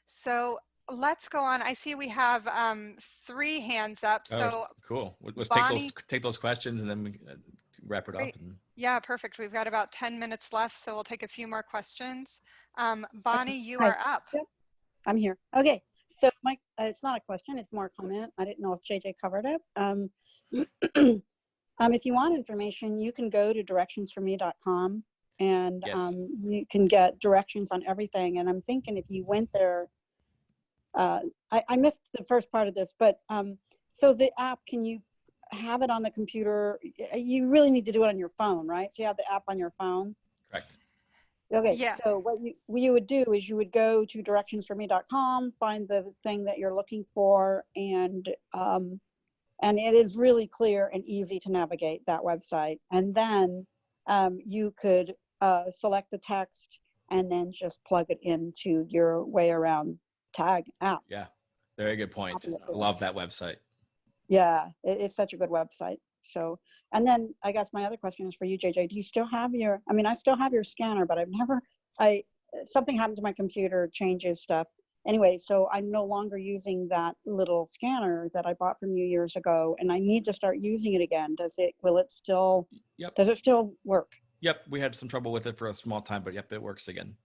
So let's go on. I see we have 3 hands up. So cool. Let's Bonnie, take those questions, and then we wrap it great. up. Yeah, perfect. We've got about 10 minutes left, so we'll take a few more questions. Bonnie, you Hi. are up. Yep, I'm here. Okay, so it's not a question, it's more a comment. I didn't know if JJ covered it. If you want information, you can go to directionsforme.com, and Yes. You can get directions on everything. And I'm thinking, if you went there, I missed the first part of this, but so the app, can you have it on the computer? You really need to do it on your phone, right? So you have the app on your phone? Correct. Okay, Yeah. so what you would do is you would go to directionsforme.com, find the thing that you're looking for, and And it is really clear and easy to navigate that website. And then you could select the text and then just plug it into your WayAround tag app. Yeah, very good point. I love that website. Yeah, it's such a good website. So, and then I guess my other question is for you, JJ. Do you still have your, I mean, I still have your scanner, but something happened to my computer, changes stuff. Anyway, so I'm no longer using that little scanner that I bought from you years ago, and I need to start using it again. Does it still work? Yep, we had some trouble with it for a small time, but yep, it works again.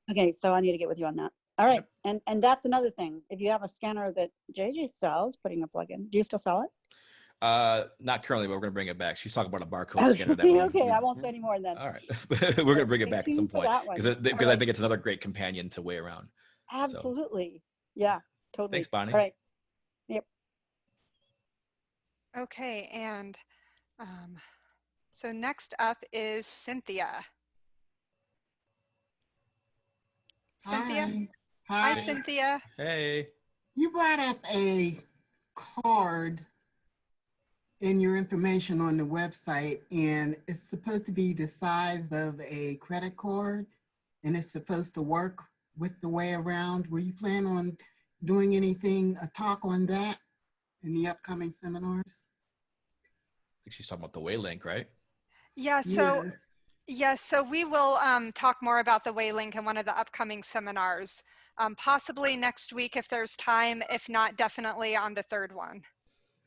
Okay, so I need to get with you on that. All right, and that's another thing. If you have a scanner that JJ sells, putting a plug in, do you still sell it? Not currently, but we're gonna bring it back. She's talking about a barcode scanner. That I won't say any more then. All right, we're gonna bring it back at some point because I think it's another great companion to WayAround. Absolutely, yeah, totally. Thanks, Bonnie. All right, yep. Okay, and so next up is Cynthia. Cynthia? Hi. Hi, Cynthia. Hey. You brought up a card in your information on the website, and it's supposed to be the size of a credit card, and it's supposed to work with the WayAround. Were you planning on doing anything, a talk on that in the upcoming seminars? I think she's talking about the Waylink, right? Yeah, so yes, so we will talk more about the Waylink in one of the upcoming seminars, possibly next week if there's time. If not, definitely on the third one.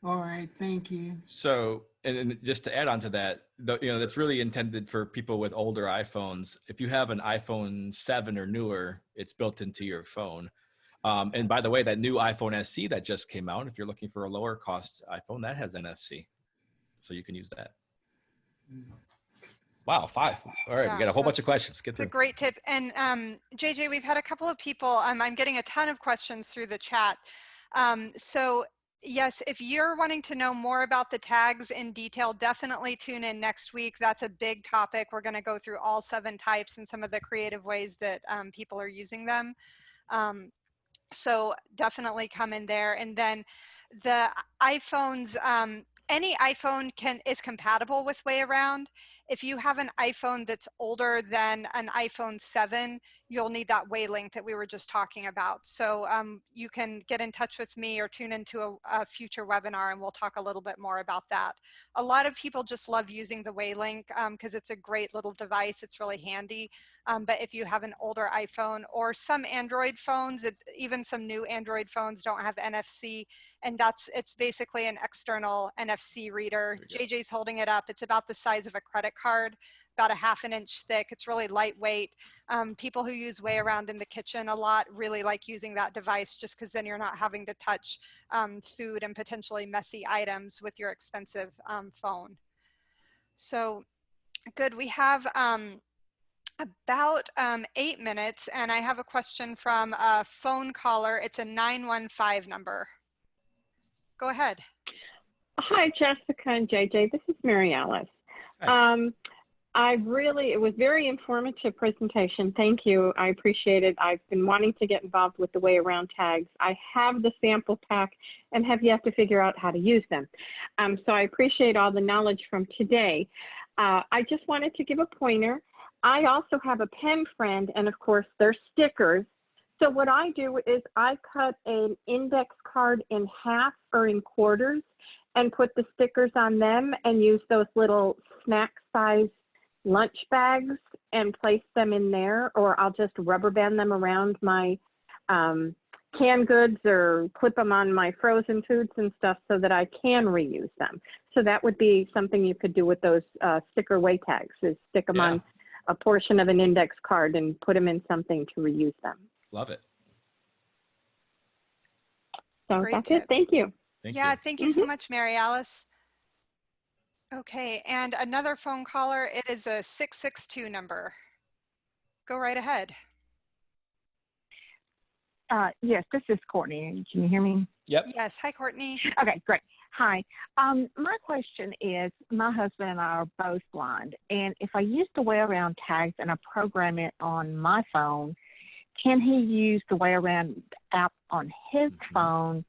All right, thank you. So, and just to add on to that, that's really intended for people with older iPhones. If you have an iPhone 7 or newer, it's built into your phone. And by the way, that new iPhone SE that just came out, if you're looking for a lower cost iPhone, that has NFC. So you can use that. Wow, 5. All right, we got a whole bunch of questions. Get through. It's a great tip. And JJ, we've had a couple of people, I'm getting a ton of questions through the chat. So yes, if you're wanting to know more about the tags in detail, definitely tune in next week. That's a big topic. We're going to go through all 7 types and some of the creative ways that people are using them. So definitely come in there. And then the iPhones, any iPhone is compatible with WayAround. If you have an iPhone that's older than an iPhone 7, you'll need that Waylink that we were just talking about. So you can get in touch with me or tune into a future webinar and we'll talk a little bit more about that. A lot of people just love using the Waylink because it's a great little device. It's really handy. But if you have an older iPhone or some Android phones, even some new Android phones don't have NFC, and it's basically an external NFC reader. JJ's holding it up. It's about the size of a credit card, about a ½ inch thick. It's really lightweight. People who use WayAround in the kitchen a lot really like using that device just because then you're not having to touch food and potentially messy items with your expensive phone. So good. We have about 8 minutes, and I have a question from a phone caller. It's a 915 number. Go ahead. Hi, Jessica and JJ. This is Mary Alice. It was very informative presentation. Thank you. I appreciate it. I've been wanting to get involved with the WayAround tags. I have the sample pack and have yet to figure out how to use them. So I appreciate all the knowledge from today. I just wanted to give a pointer. I also have a pen friend, and of course, they're stickers. So what I do is I cut an index card in half or in quarters and put the stickers on them and use those little snack size lunch bags and place them in there, or I'll just rubber band them around my canned goods or clip them on my frozen foods and stuff so that I can reuse them. So that would be something you could do with those sticker way tags, is stick them on a portion of an index card and put them in something to reuse them. Love it. So Great that's tip. it. Thank you. Thank you so much, Mary Alice. Okay, and another phone caller, it is a 662 number. Go right ahead. Yes, this is Courtney. Can you hear me? Yep. Yes, hi, Courtney. Okay, great. Hi. My question is, my husband and I are both blind, and if I use the WayAround tags and I program it on my phone, can he use the WayAround app on his phone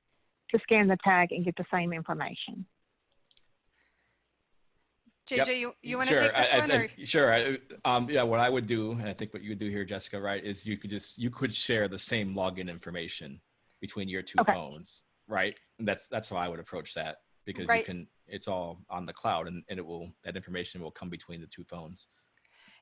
to scan the tag and get the same information. JJ, Yep. you want to Sure. take this one? Or? Sure. Yeah, what I would do, and I think what you would do here, Jessica, right, is you could share the same login information between your two phones, right? And that's how I would approach that, because you can, it's all on the cloud, and that information will come between the two phones.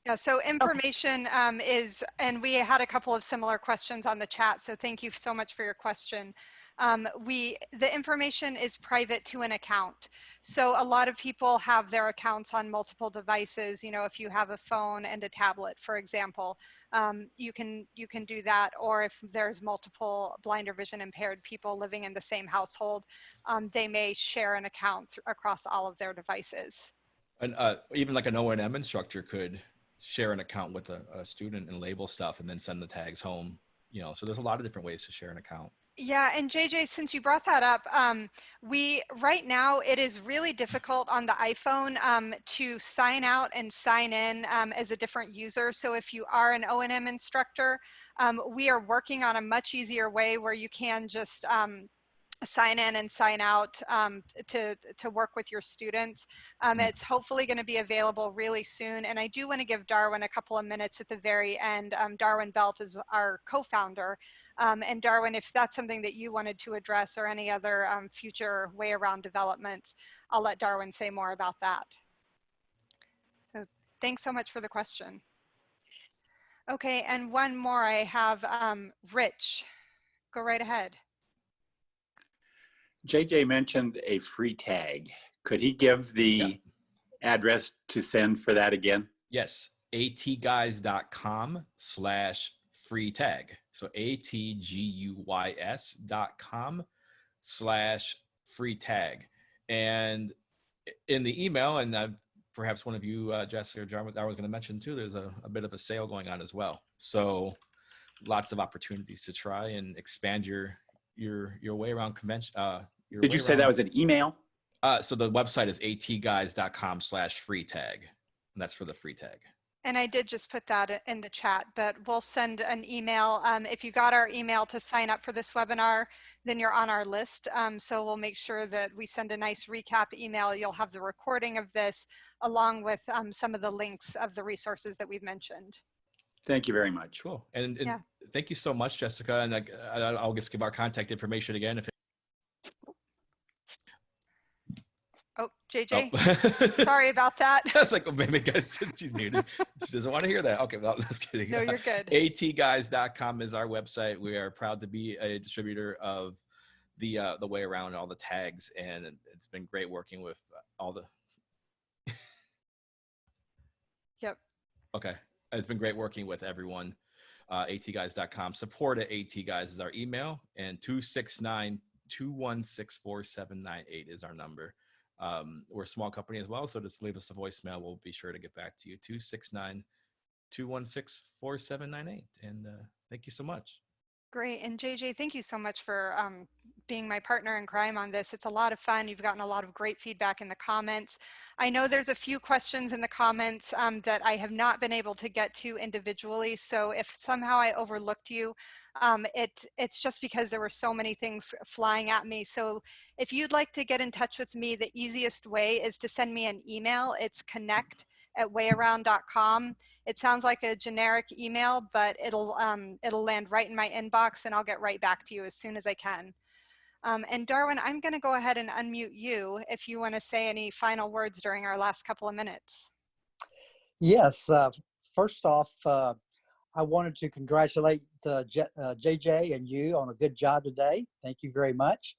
Yeah, so information is, and we had a couple of similar questions on the chat, so thank you so much for your question. The information is private to an account. So a lot of people have their accounts on multiple devices. You know, if you have a phone and a tablet, for example, you can do that. Or if there's multiple blind or vision impaired people living in the same household, they may share an account across all of their devices. And even like an O&M instructor could share an account with a student and label stuff and then send the tags home, you know, so there's a lot of different ways to share an account. Yeah, and JJ, since you brought that up, right now it is really difficult on the iPhone to sign out and sign in as a different user. So if you are an O&M instructor, we are working on a much easier way where you can just sign in and sign out to work with your students. It's hopefully going to be available really soon. And I do want to give Darwin a couple of minutes at the very end. Darwin Belt is our co-founder. And Darwin, if that's something that you wanted to address or any other future WayAround developments, I'll let Darwin say more about that. So thanks so much for the question. Okay, and one more I have, Rich, go right ahead. JJ mentioned a free tag. Could he give the address to send for that again? Yes, atguys.com/free tag. So atguys.com/free tag. And in the email, and perhaps one of you, Jessica or Jarvis, I was going to mention too, there's a bit of a sale going on as well. So lots of opportunities to try and expand your WayAround convention. Did you say that was an email? So the website is atguys.com/free tag. And that's for the free tag. And I did just put that in the chat, but we'll send an email. If you got our email to sign up for this webinar, then you're on our list. So we'll make sure that we send a nice recap email. You'll have the recording of this along with some of the links of the resources that we've mentioned. Thank you very much. Cool. And thank you so much, Jessica. And I'll just give our contact information again. Oh, JJ, sorry about that. That's like, oh, maybe guys, she's muted. She doesn't want to hear that. Okay, well, just kidding. No, you're good. atguys.com is our website. We are proud to be a distributor of the WayAround and all the tags, and it's been great working with all the. Yep. Okay, it's been great working with everyone. atguys.com. Support at atguys is our email, and 269-216-4798 is our number. We're a small company as well, so just leave us a voicemail. We'll be sure to get back to you. 269-216-4798. And thank you so much. Great. And JJ, thank you so much for being my partner in crime on this. It's a lot of fun. You've gotten a lot of great feedback in the comments. I know there's a few questions in the comments that I have not been able to get to individually. So if somehow I overlooked you, it's just because there were so many things flying at me. So if you'd like to get in touch with me, the easiest way is to send me an email. It's connect@wayaround.com. It sounds like a generic email, but it'll land right in my inbox, and I'll get right back to you as soon as I can. And Darwin, I'm going to go ahead and unmute you if you want to say any final words during our last couple of minutes. Yes. First off, I wanted to congratulate JJ and you on a good job today. Thank you very much.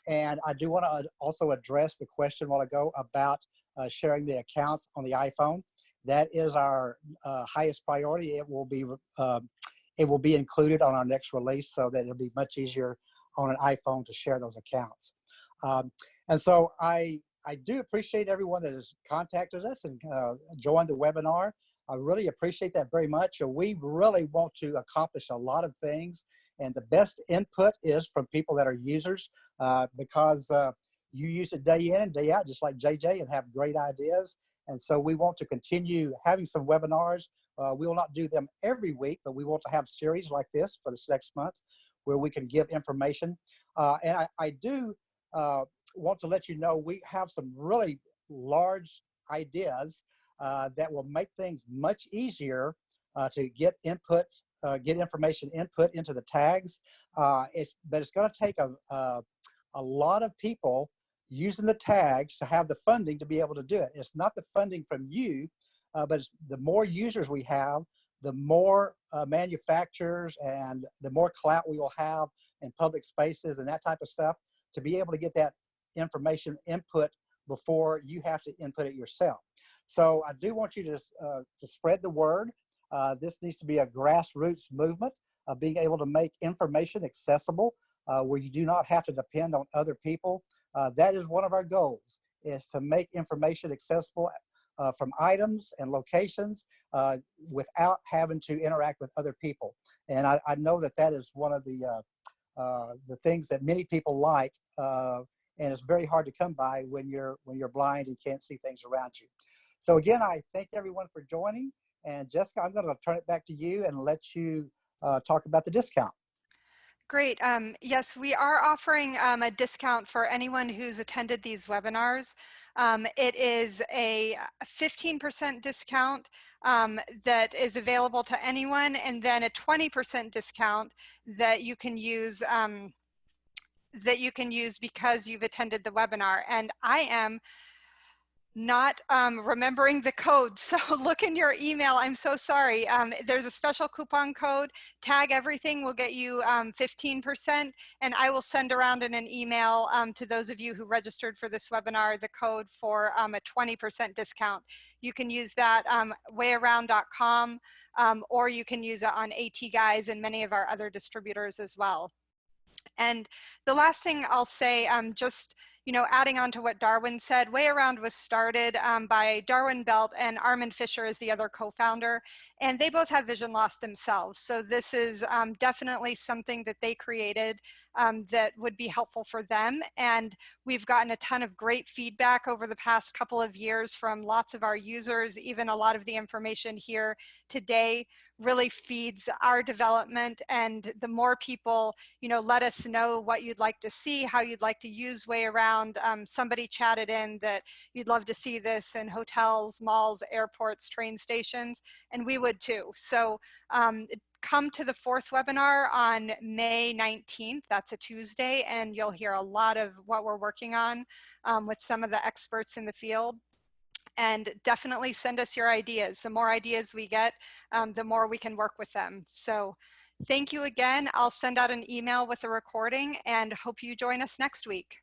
And I do want to also address the question a while ago about sharing the accounts on the iPhone. That is our highest priority. It will be included on our next release, so that it'll be much easier on an iPhone to share those accounts. And so I do appreciate everyone that has contacted us and joined the webinar. I really appreciate that very much. We really want to accomplish a lot of things, and the best input is from people that are users, because you use it day in and day out, just like JJ, and have great ideas. And so we want to continue having some webinars. We will not do them every week, but we want to have series like this for this next month, where we can give information. And I do want to let you know we have some really large ideas that will make things much easier to get input, get information input into the tags. But it's going to take a lot of people using the tags to have the funding to be able to do it. It's not the funding from you, but it's the more users we have, the more manufacturers and the more clout we will have in public spaces and that type of stuff to be able to get that information input before you have to input it yourself. So I do want you to spread the word. This needs to be a grassroots movement of being able to make information accessible where you do not have to depend on other people. That is one of our goals, is to make information accessible from items and locations without having to interact with other people. And I know that that is one of the things that many people like, and it's very hard to come by when you're blind and can't see things around you. So again, I thank everyone for joining. And Jessica, I'm going to turn it back to you and let you talk about the discount. Great. Yes, we are offering a discount for anyone who's attended these webinars. It is a 15% discount that is available to anyone, and then a 20% discount that you can use because you've attended the webinar. And I am not remembering the code, so look in your email. I'm so sorry. There's a special coupon code. Tag Everything will get you 15%, and I will send around in an email to those of you who registered for this webinar the code for a 20% discount. You can use that wayaround.com, or you can use it on AT Guys and many of our other distributors as well. And the last thing I'll say, just adding on to what Darwin said, WayAround was started by Darwin Belt, and Armand Fisher is the other co-founder, and they both have vision loss themselves. So this is definitely something that they created that would be helpful for them. And we've gotten a ton of great feedback over the past couple of years from lots of our users. Even a lot of the information here today really feeds our development, and the more people let us know what you'd like to see, how you'd like to use WayAround. Somebody chatted in that you'd love to see this in hotels, malls, airports, train stations, and we would too. So come to the 4th webinar on May 19th. That's a Tuesday, and you'll hear a lot of what we're working on with some of the experts in the field. And definitely send us your ideas. The more ideas we get, the more we can work with them. So thank you again. I'll send out an email with the recording and hope you join us next week.